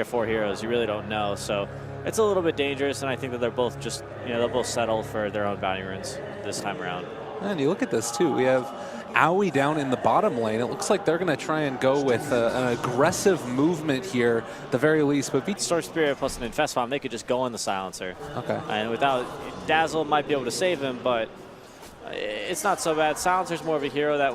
or 4 heroes. You really don't know. So it's a little bit dangerous, and I think that they're both just, they'll both settle for their own bounty runes this time around. And you look at this too. We have Aoi down in the bottom lane. It looks like they're going to try and go with an aggressive movement here, at the very least. But Storm Spirit plus an Infest Bomb, they could just go on the Silencer. Okay. And without Dazzle, might be able to save him, but it's not so bad. Silencer's more of a hero that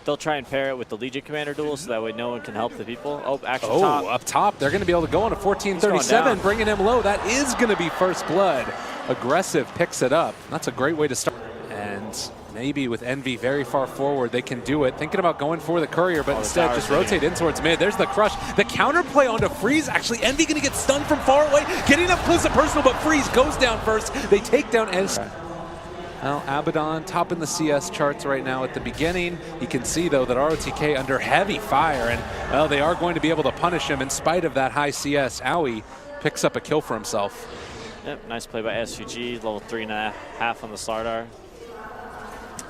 they'll try and pair it with the Legion Commander duel, so that way no one can help the people. Oh, actually, up top, they're going to be able to go on a 1437, bringing him low. That is going to be first blood. Aggressive picks it up. That's a great way to start. And maybe with Envy very far forward, they can do it. Thinking about going for the courier, but instead just rotate in towards mid. There's the crush. The counterplay onto Freeze. Actually, Envy going to get stunned from far away. Getting up close and personal, but Freeze goes down first. They take down S. Well, Abaddon top in the CS charts right now at the beginning. You can see, though, that ROTK under heavy fire, and, well, they are going to be able to punish him in spite of that high CS. Aoi picks up a kill for himself. Yep, nice play by SVG, level 3.5 on the Slardar.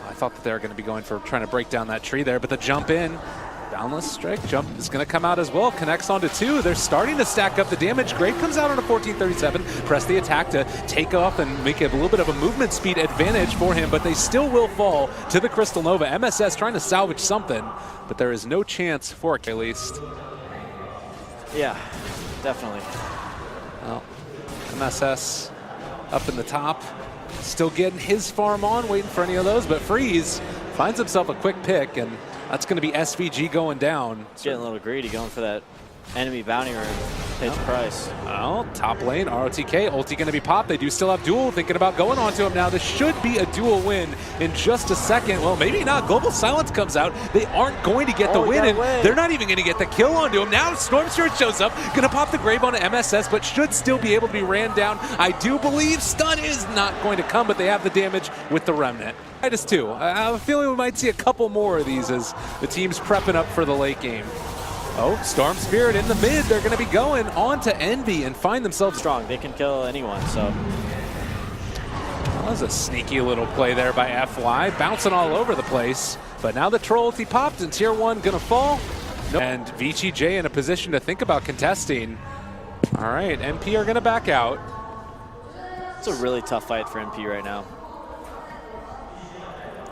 I thought that they were going to be going for trying to break down that tree there, but the jump in, boundless strike jump is going to come out as well. Connects onto 2. They're starting to stack up the damage. Grave comes out on a 1437. Press the attack to take off and make a little bit of a movement speed advantage for him, but they still will fall to the Crystal Nova. MSS trying to salvage something, but there is no chance for it, at least. Yeah, definitely. Well, MSS up in the top. Still getting his farm on, waiting for any of those, but Freeze finds himself a quick pick, and that's going to be SVG going down. Getting a little greedy, going for that enemy bounty rune. Pays the price. Well, top lane, ROTK, ulti going to be popped. They do still have duel, thinking about going onto him now. This should be a duel win in just a second. Well, maybe not. Global Silence comes out. They aren't going to get the win, and they're not even going to get the kill onto him. Now Storm Spirit shows up, going to pop the Grave onto MSS, but should still be able to be ran down. I do believe stun is not going to come, but they have the damage with the Remnant. Minus 2. I have a feeling we might see a couple more of these as the team's prepping up for the late game. Oh, Storm Spirit in the mid. They're going to be going on to Envy and find themselves strong. They can kill anyone, so. That was a sneaky little play there by FY, bouncing all over the place. But now the troll ulti popped and tier 1 going to fall. Nope. And VCJ in a position to think about contesting. All right, MP are going to back out. It's a really tough fight for MP right now.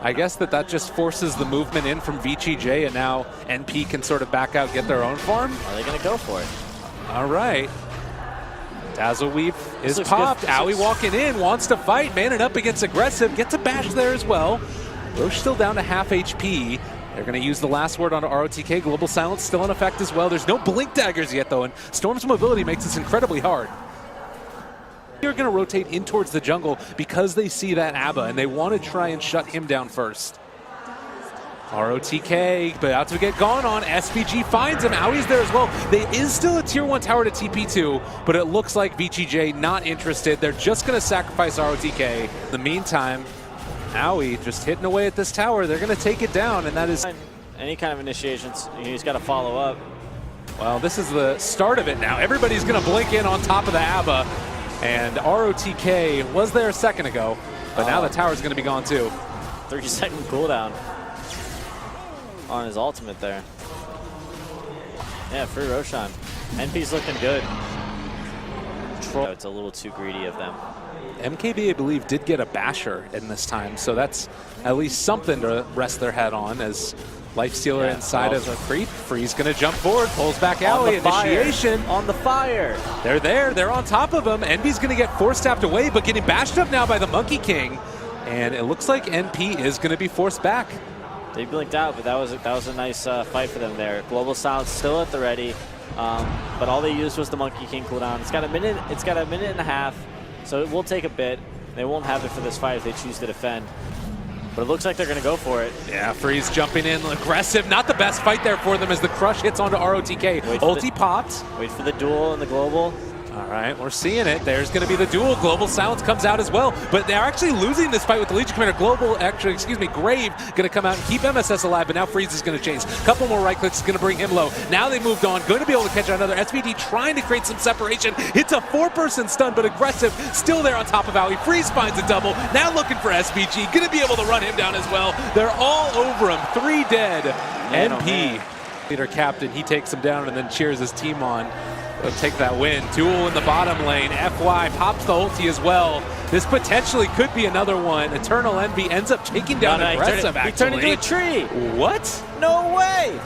I guess that just forces the movement in from VCJ, and now NP can sort of back out, get their own farm. Are they going to go for it? All right. Dazzle Weave is popped. Aoi walking in, wants to fight, manning up against aggressive, gets a bash there as well. Roche still down to half HP. They're going to use the last word on ROTK. Global Silence still in effect as well. There's no blink daggers yet, though, and Storm's mobility makes this incredibly hard. They're going to rotate in towards the jungle because they see that ABBA, and they want to try and shut him down first. ROTK about to get gone on. SVG finds him. Aoi's there as well. There is still a tier 1 tower to TP2, but it looks like VGJ not interested. They're just going to sacrifice ROTK. In the meantime, Aoi just hitting away at this tower. They're going to take it down, and that is... Any kind of initiations, he's got to follow up. Well, this is the start of it now. Everybody's going to blink in on top of the ABBA. And ROTK was there a second ago, but now the tower's going to be gone too. 30-second cooldown on his ultimate there. Yeah, free Roshan. NP's looking good. It's a little too greedy of them. MKB, I believe, did get a basher in this time, so that's at least something to rest their head on as Lifestealer inside of a creep. Freeze going to jump forward, pulls back Aoi, initiation. On the fire. They're there, they're on top of him. Envy's going to get force-tapped away, but getting bashed up now by the Monkey King. And it looks like NP is going to be forced back. They blinked out, but that was a nice fight for them there. Global Silence still at the ready, but all they used was the Monkey King cooldown. It's got a minute and a half, so it will take a bit. They won't have it for this fight if they choose to defend. But it looks like they're going to go for it. Yeah, Freeze jumping in, aggressive. Not the best fight there for them as the crush hits onto ROTK. Ulti popped. Wait for the duel and the global. All right, we're seeing it. There's going to be the duel. Global Silence comes out as well, but they're actually losing this fight with the Legion Commander. Grave going to come out and keep MSS alive, but now Freeze is going to chase. A couple more right clicks is going to bring him low. Now they moved on, going to be able to catch another. SVD trying to create some separation. Hits a 4-person stun, but aggressive, still there on top of Aoi. Freeze finds a double, now looking for SVG, going to be able to run him down as well. They're all over him, 3 dead. NP, leader captain, he takes him down and then cheers his team on. They'll take that win. Duel in the bottom lane. FY pops the ulti as well. This potentially could be another one. Eternal Envy ends up taking down aggressive, he turned into a tree. What? No way.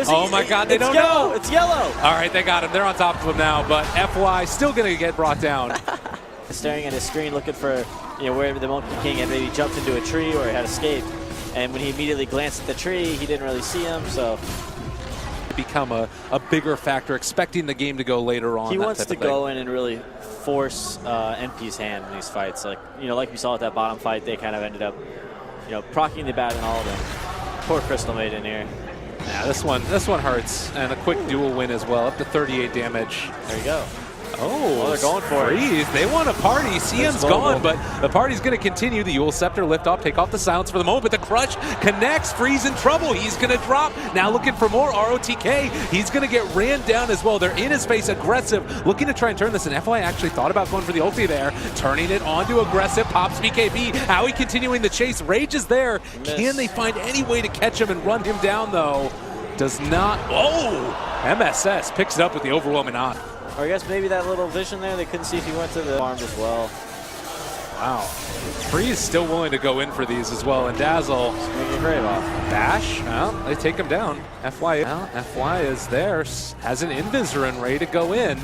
Oh my God, they don't know. It's yellow. All right, they got him. They're on top of him now, but FY still going to get brought down. Staring at his screen looking for where the Monkey King had maybe jumped into a tree or had escaped. And when he immediately glanced at the tree, he didn't really see him, so... Become a bigger factor, expecting the game to go later on. He wants to go in and really force NP's hand in these fights. Like we saw at that bottom fight, they kind of ended up, proccing the bat in all of them. Poor Crystal made in here. Yeah, this one hurts, and a quick duel win as well, up to 38 damage. There you go. Oh, they're going for it. They want a party. CM's gone, but the party's going to continue. The Yule Scepter lift off, take off the silence for the moment, but the Crush connects. Freeze in trouble. He's going to drop. Now looking for more ROTK. He's going to get ran down as well. They're in his face, aggressive, looking to try and turn this. And FY actually thought about going for the ulti there, turning it onto aggressive. Pops BKB. Howie continuing the chase. Rage is there. Can they find any way to catch him and run him down, though? Does not. Oh! MSS picks it up with the overwhelming on. Or I guess maybe that little vision there, they couldn't see if he went to the farm as well. Wow. Freeze still willing to go in for these as well, and Dazzle. Bash, well, they take him down. FY is there, has an Invis ready to go in.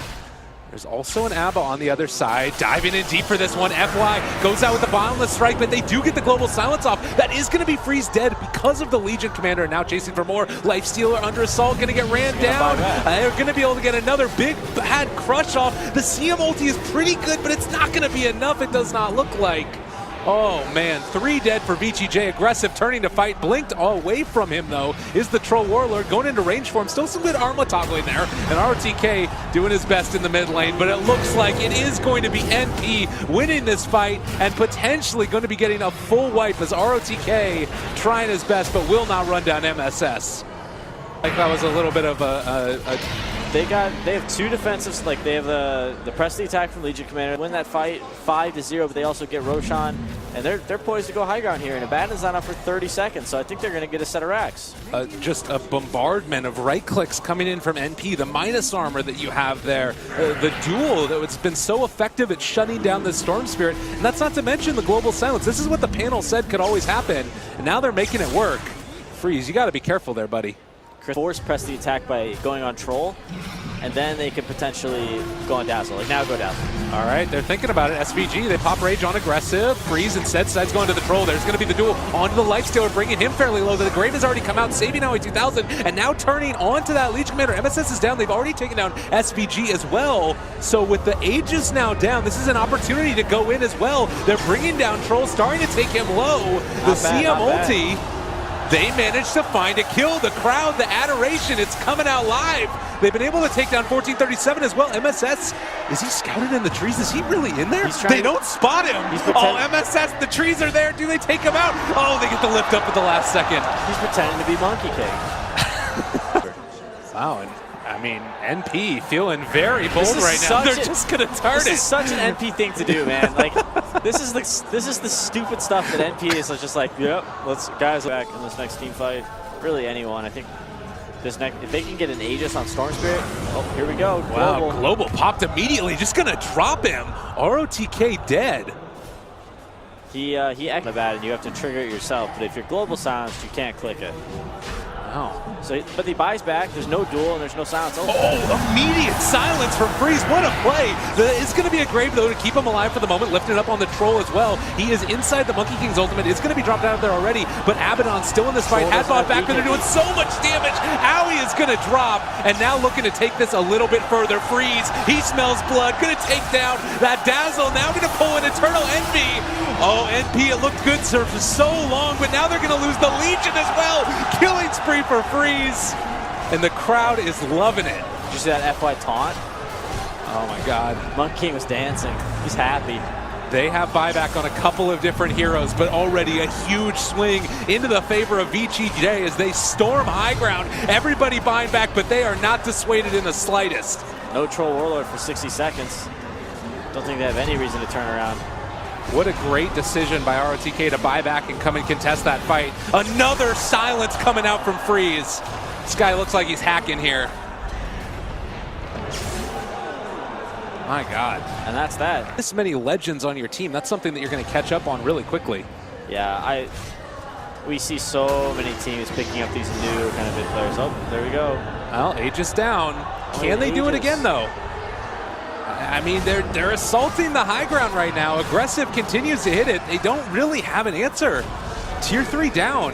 There's also an ABBA on the other side, diving in deep for this one. FY goes out with the bottomless strike, but they do get the global silence off. That is going to be Freeze dead because of the Legion Commander, and now chasing for more. Lifestealer under assault, going to get ran down. They're going to be able to get another big bad crush off. The CM ulti is pretty good, but it's not going to be enough, it does not look like. Oh man, 3 dead for VGJ. Aggressive, turning to fight. Blinked all away from him though is the Troll Warlord going into range for him. Still some good Armla toggling there. And ROTK doing his best in the mid lane, but it looks like it is going to be NP winning this fight and potentially going to be getting a full wipe as ROTK trying his best, but will not run down MSS. Like that was a little bit of They have 2 defensives, like they have the press the attack from Legion Commander, win that fight 5-0, but they also get Roshan, and they're poised to go high ground here, and Abaddon's not up for 30 seconds, so I think they're going to get a set of racks. Just a bombardment of right clicks coming in from NP, the minus armor that you have there, the duel that's been so effective at shutting down the Storm Spirit, and that's not to mention the global silence. This is what the panel said could always happen, and now they're making it work. Freeze, you got to be careful there, buddy. Force press the attack by going on Troll, and then they could potentially go on Dazzle. Like now go Dazzle. All right, they're thinking about it. SVG, they pop Rage on aggressive. Freeze instead decides going to the Troll. There's going to be the duel onto the Lifestealer, bringing him fairly low. The Grave has already come out, saving Howie 2000, and now turning onto that Legion Commander. MSS is down. They've already taken down SVG as well. So with the Aegis now down, this is an opportunity to go in as well. They're bringing down Troll, starting to take him low. The CM ulti. They managed to find a kill. The crowd, the adoration, it's coming out live. They've been able to take down 1437 as well. MSS, is he scouted in the trees? Is he really in there? They don't spot him. Oh, MSS, the trees are there. Do they take him out? Oh, they get the lift up at the last second. He's pretending to be Monkey King. Wow, and I mean, NP feeling very bold right now. They're just going to turn it. This is such an NP thing to do, man. Like, this is the stupid stuff that NP is just like, yep, let's guys back in this next team fight. Really, anyone. I think this next, if they can get an Aegis on Storm Spirit, oh, here we go. Wow, Global popped immediately, just going to drop him. ROTK dead. He acted bad, and you have to trigger it yourself. But if you're global silenced, you can't click it. Wow. So, but he buys back. There's no duel and there's no silence. Oh, immediate silence from Freeze. What a play. It's going to be a Grave, though, to keep him alive for the moment. Lifting up on the Troll as well. He is inside the Monkey King's ultimate. It's going to be dropped out of there already. But Abaddon still in this fight. Hadbot back there doing so much damage. Howie is going to drop. And now looking to take this a little bit further. Freeze. He smells blood. Going to take down that Dazzle. Now going to pull in Eternal Envy. Oh, NP, it looked good for so long. But now they're going to lose the Legion as well. Killing spree for Freeze. And the crowd is loving it. Did you see that FY taunt? Oh my God. Monkey King was dancing. He's happy. They have buyback on a couple of different heroes, but already a huge swing into the favor of VGJ as they storm high ground. Everybody buying back, but they are not dissuaded in the slightest. No Troll Warlord for 60 seconds. Don't think they have any reason to turn around. What a great decision by ROTK to buy back and come and contest that fight. Another silence coming out from Freeze. This guy looks like he's hacking here. My God. And that's that. This many legends on your team, that's something that you're going to catch up on really quickly. Yeah, we see so many teams picking up these new kind of mid players. Oh, there we go. Well, Aegis down. Can they do it again, though? I mean, they're assaulting the high ground right now. Aggressive continues to hit it. They don't really have an answer. Tier 3 down.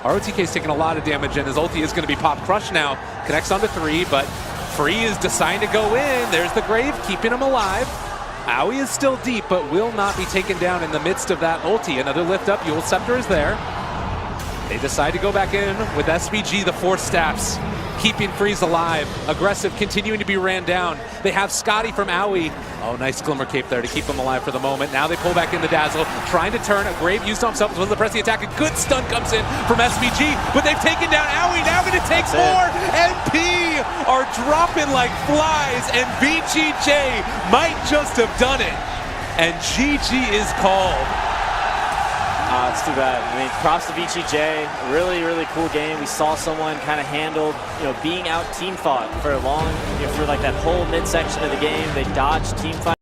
ROTK's taking a lot of damage, and his ulti is going to be pop crush now. Connects onto 3, but Free is deciding to go in. There's the Grave, keeping him alive. Aoi is still deep, but will not be taken down in the midst of that ulti. Another lift up. Yule Scepter is there. They decide to go back in with SVG, the 4 staffs, keeping Freeze alive. Aggressive continuing to be ran down. They have Scotty from Aoi. Oh, nice Glimmer Cape there to keep him alive for the moment. Now they pull back in the Dazzle, trying to turn. A Grave used on himself as well as the press the attack. A good stun comes in from SVG, but they've taken down Aoi. Now going to take more. MP are dropping like flies, and VGJ might just have done it. And GG is called. It's too bad. I mean, props to VGJ. Really, really cool game. We saw someone kind of handled, being out team fought for a long, for like that whole midsection of the game. They dodged team fight.